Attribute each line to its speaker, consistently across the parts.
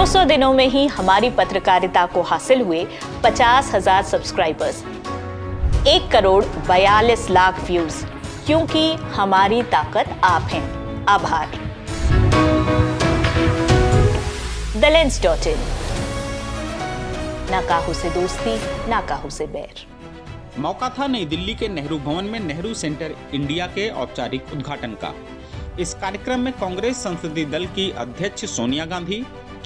Speaker 1: 200 दिनों में ही हमारी पत्रकारिता को हासिल हुए 50,000 सब्सक्राइबर्स, 1,42,00,000 व्यूज, क्योंकि हमारी ताकत आप हैं। आभार। theLens.in, ना काहू से दोस्ती, ना काहू से बैर।
Speaker 2: मौका था नई दिल्ली के नेहरू भवन में नेहरू सेंटर इंडिया के औपचारिक उद्घाटन का। इस कार्यक्रम में कांग्रेस संसदीय दल की अध्यक्ष सोनिया गांधी,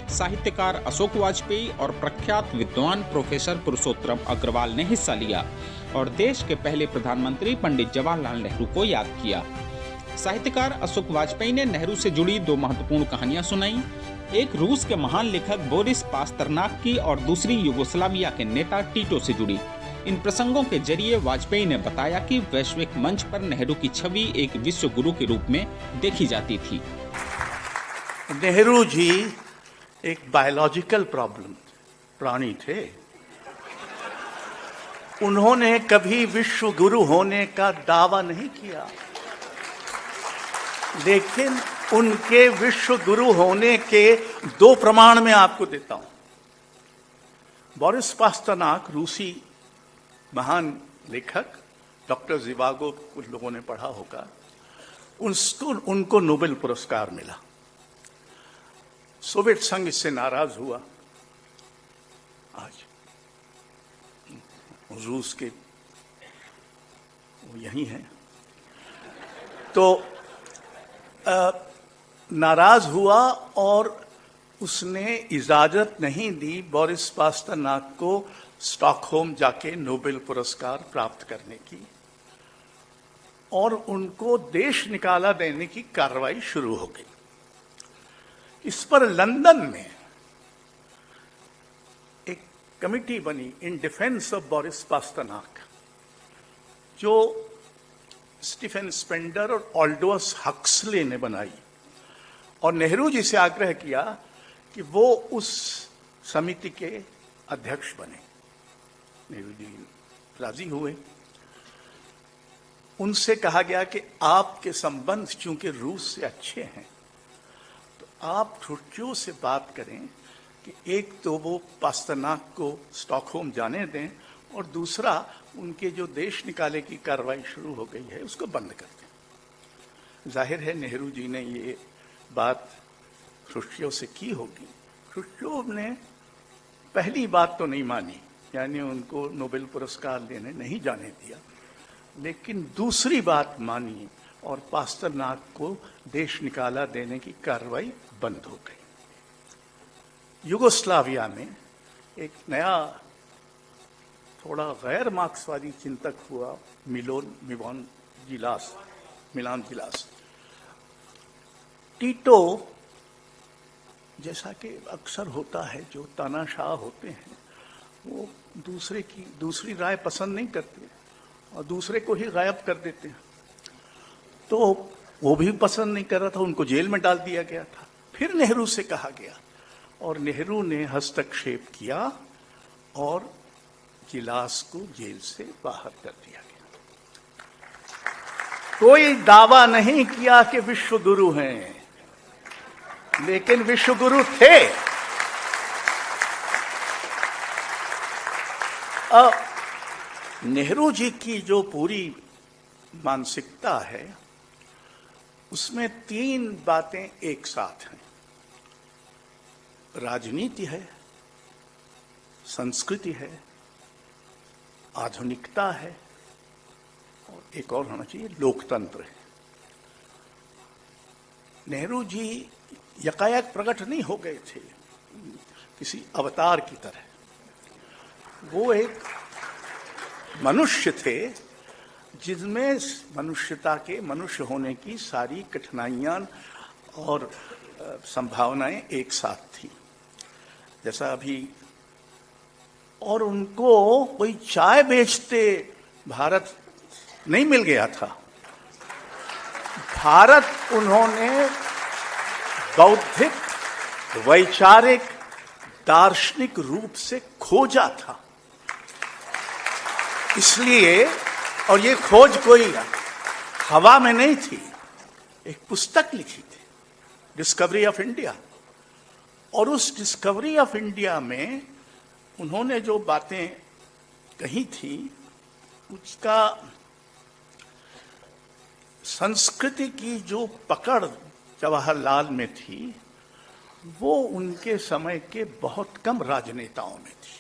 Speaker 2: साहित्यकार अशोक वाजपेयी और प्रख्यात विद्वान प्रोफेसर पुरुषोत्तम अग्रवाल ने हिस्सा लिया और देश के पहले प्रधानमंत्री पंडित जवाहरलाल नेहरू को याद किया। साहित्यकार अशोक वाजपेयी ने नेहरू से जुड़ी दो महत्वपूर्ण कहानियां सुनाई, एक रूस के महान लेखक बोरिस पास्तरनाक की और दूसरी यूगोस्लाविया के नेता टीटो से जुड़ी। इन प्रसंगों के जरिए वाजपेयी ने बताया कि वैश्विक मंच पर नेहरू की छवि एक विश्व गुरु के रूप में देखी जाती थी।
Speaker 3: नेहरू जी एक बायोलॉजिकल प्राणी थे। उन्होंने कभी विश्व गुरु होने का दावा नहीं किया, लेकिन उनके विश्व गुरु होने के दो प्रमाण मैं आपको देता हूं। बोरिस पास्तरनाक रूसी महान लेखक, डॉक्टर ज़िवागो कुछ लोगों ने पढ़ा होगा, उनको नोबेल पुरस्कार मिला। सोवियत संघ इससे नाराज हुआ। आज रूस के वो यही हैं, तो नाराज हुआ और उसने इजाजत नहीं दी बोरिस पास्तरनाक को स्टॉकहोम जाके नोबेल पुरस्कार प्राप्त करने की, और उनको देश निकाला देने की कार्रवाई शुरू हो गई। इस पर लंदन में एक कमिटी बनी इन डिफेंस ऑफ बोरिस पास्तरनाक, जो स्टीफन स्पेंडर और ऑल्डोस हक्सले ने बनाई, और नेहरू जी से आग्रह किया कि वो उस समिति के अध्यक्ष बने। नेहरू जी राजी हुए। उनसे कहा गया कि आपके संबंध चूंकि रूस से अच्छे हैं, तो आप ठुर्चियों से बात करें कि एक तो वो पास्तरनाक को स्टॉकहोम जाने दें, और दूसरा उनके जो देश निकाले की कार्रवाई शुरू हो गई है उसको बंद कर दें। जाहिर है नेहरू जी ने ये बात ख्रुश्चेव से की होगी। ख्रुश्चेव ने पहली बात तो नहीं मानी, यानी उनको नोबेल पुरस्कार लेने नहीं जाने दिया, लेकिन दूसरी बात मानी और पास्तरनाक को देश निकाला देने की कार्रवाई बंद हो गई। यूगोस्लाविया में एक नया थोड़ा गैर मार्क्सवादी चिंतक हुआ, मिलान जिलास। टीटो, जैसा कि अक्सर होता है, जो तानाशाह होते हैं वो दूसरी राय पसंद नहीं करते और दूसरे को ही गायब कर देते हैं। तो वो भी पसंद नहीं कर रहा था, उनको जेल में डाल दिया गया था। फिर नेहरू से कहा गया और नेहरू ने हस्तक्षेप किया और जिलास को जेल से बाहर कर दिया गया। कोई दावा नहीं किया कि विश्व गुरु हैं, लेकिन विश्व गुरु थे। नेहरू जी की जो पूरी मानसिकता है उसमें तीन बातें एक साथ हैं। राजनीति है, संस्कृति है, आधुनिकता है, और एक और होना चाहिए लोकतंत्र है। नेहरू जी यकायक प्रकट नहीं हो गए थे किसी अवतार की तरह। वो एक मनुष्य थे जिसमें मनुष्यता के मनुष्य होने की सारी कठिनाइयां और संभावनाएं एक साथ थी। जैसा अभी, और उनको कोई चाय बेचते भारत नहीं मिल गया था। भारत उन्होंने बौद्धिक, वैचारिक, दार्शनिक रूप से खोजा था। इसलिए, और ये खोज कोई हवा में नहीं थी, एक पुस्तक लिखी थी, डिस्कवरी ऑफ इंडिया, और उस डिस्कवरी ऑफ इंडिया में उन्होंने जो बातें कही थी उसका संस्कृति की जो पकड़ जवाहरलाल में थी वो उनके समय के बहुत कम राजनेताओं में थी।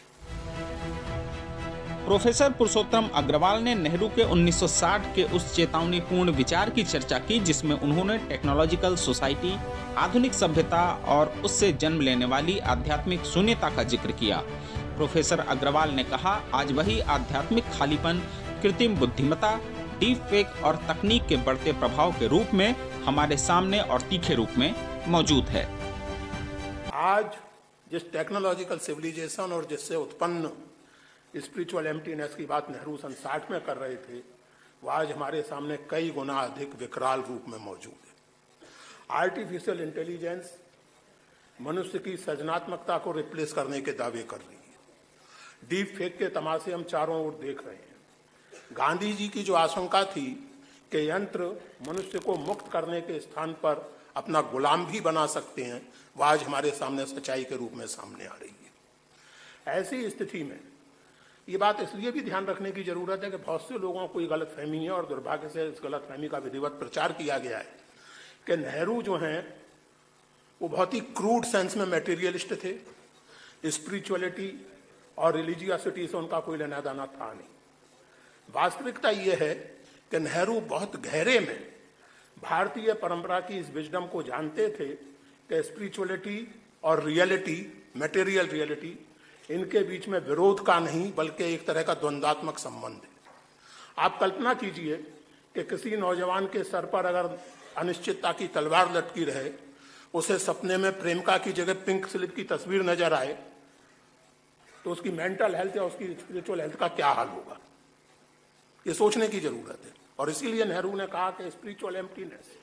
Speaker 2: प्रोफेसर पुरुषोत्तम अग्रवाल ने नेहरू के 1960 के उस चेतावनीपूर्ण विचार की चर्चा की जिसमें उन्होंने टेक्नोलॉजिकल सोसाइटी, आधुनिक सभ्यता और उससे जन्म लेने वाली आध्यात्मिक शून्यता का जिक्र किया। प्रोफेसर अग्रवाल ने कहा, आज वही आध्यात्मिक खालीपन कृत्रिम बुद्धिमत्ता, डीप फेक और तकनीक के बढ़ते प्रभाव के रूप में हमारे सामने और तीखे रूप में मौजूद है।
Speaker 4: आज जिस टेक्नोलॉजिकल सिविलाइजेशन और जिससे उत्पन्न स्पिरिचुअल एम्प्टीनेस की बात नेहरू सन 60 में कर रहे थे, वो आज हमारे सामने कई गुना अधिक विकराल रूप में मौजूद है। आर्टिफिशियल इंटेलिजेंस मनुष्य की सृजनात्मकता को रिप्लेस करने के दावे कर रही है। डीप फेक के तमाशे हम चारों ओर देख रहे हैं। गांधी जी की जो आशंका थी कि यंत्र मनुष्य को मुक्त करने के स्थान पर अपना गुलाम भी बना सकते हैं, वह आज हमारे सामने सच्चाई के रूप में सामने आ रही है। ऐसी स्थिति में ये बात इसलिए भी ध्यान रखने की जरूरत है कि बहुत से लोगों को ये गलतफहमी है और दुर्भाग्य से इस गलतफहमी का विधिवत प्रचार किया गया है कि नेहरू जो हैं वो बहुत ही क्रूड सेंस में मटेरियलिस्ट थे, स्पिरिचुअलिटी और रिलीजियसिटी से उनका कोई लेना देना था नहीं। वास्तविकता ये है कि नेहरू बहुत गहरे में भारतीय परंपरा की इस विजडम को जानते थे कि स्पिरिचुअलिटी और रियलिटी, मटेरियल रियलिटी, इनके बीच में विरोध का नहीं बल्कि एक तरह का द्वंद्वात्मक संबंध है। आप कल्पना कीजिए कि किसी नौजवान के सर पर अगर अनिश्चितता की तलवार लटकी रहे, उसे सपने में प्रेमिका की जगह पिंक स्लिप की तस्वीर नजर आए, तो उसकी मेंटल हेल्थ या उसकी स्पिरिचुअल हेल्थ का क्या हाल होगा, ये सोचने की जरूरत है। और इसीलिए नेहरू ने कहा कि स्पिरिचुअल एम्प्टीनेस,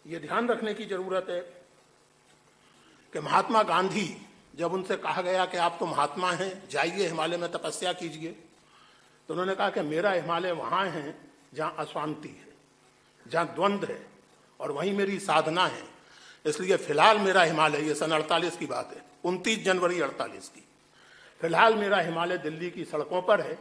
Speaker 4: ये ध्यान रखने की जरूरत है कि महात्मा गांधी, जब उनसे कहा गया कि आप तो महात्मा हैं, जाइए हिमालय में तपस्या कीजिए, तो उन्होंने कहा कि मेरा हिमालय वहां है जहां अशांति है, जहां द्वंद्व है, और वहीं मेरी साधना है। इसलिए फिलहाल मेरा हिमालय, ये सन 48 की बात है, 29 जनवरी 48 की, फिलहाल मेरा हिमालय दिल्ली की सड़कों पर है।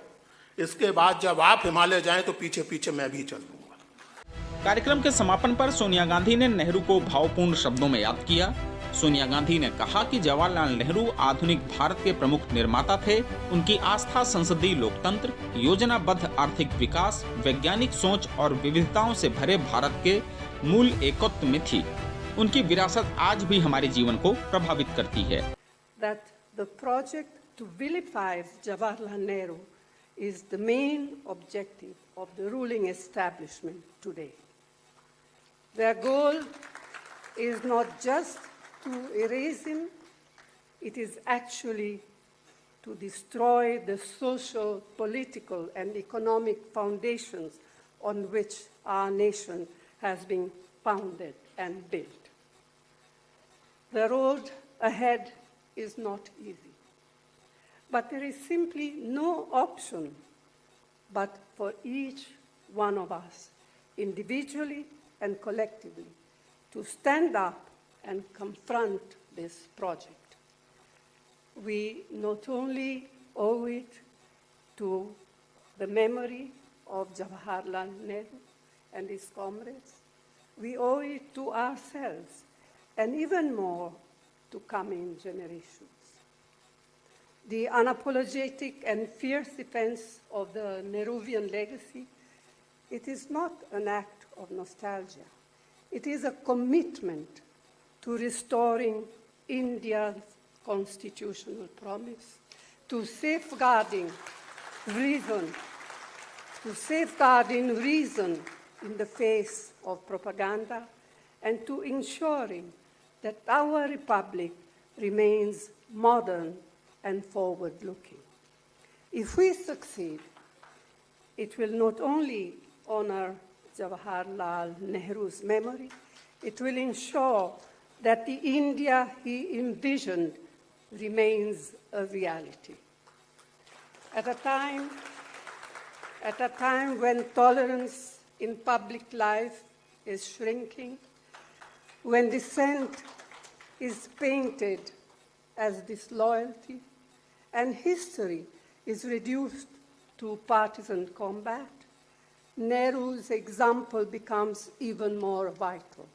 Speaker 4: इसके बाद जब आप हिमालय जाएं तो पीछे पीछे मैं भी चल लूंगा।
Speaker 2: कार्यक्रम के समापन पर सोनिया गांधी ने नेहरू को भावपूर्ण शब्दों में याद किया। सोनिया गांधी ने कहा कि जवाहरलाल नेहरू आधुनिक भारत के प्रमुख निर्माता थे। उनकी आस्था संसदीय लोकतंत्र, योजनाबद्ध आर्थिक विकास, वैज्ञानिक सोच और विविधताओं से भरे भारत के मूल एकत्व में थी। उनकी विरासत आज भी हमारे जीवन को प्रभावित करती है।
Speaker 5: That the project to vilify Jawaharlal Nehru is the main objective of the ruling establishment today. Their goal is not just to erase him, it is actually to destroy the social, political, and economic foundations on which our nation has been founded and built. The road ahead is not easy, but there is simply no option but for each one of us, individually and collectively, to stand up and confront this project. We not only owe it to the memory of Jawaharlal Nehru and his comrades, we owe it to ourselves and even more to coming generations. The unapologetic and fierce defense of the Nehruvian legacy, it is not an act of nostalgia. It is a commitment to restoring India's constitutional promise, to safeguarding reason in the face of propaganda, and to ensuring that our republic remains modern and forward-looking. If we succeed, it will not only honor Jawaharlal Nehru's memory, it will ensure that the India he envisioned remains a reality. At a time when tolerance in public life is shrinking, when dissent is painted as disloyalty, and history is reduced to partisan combat, Nehru's example becomes even more vital.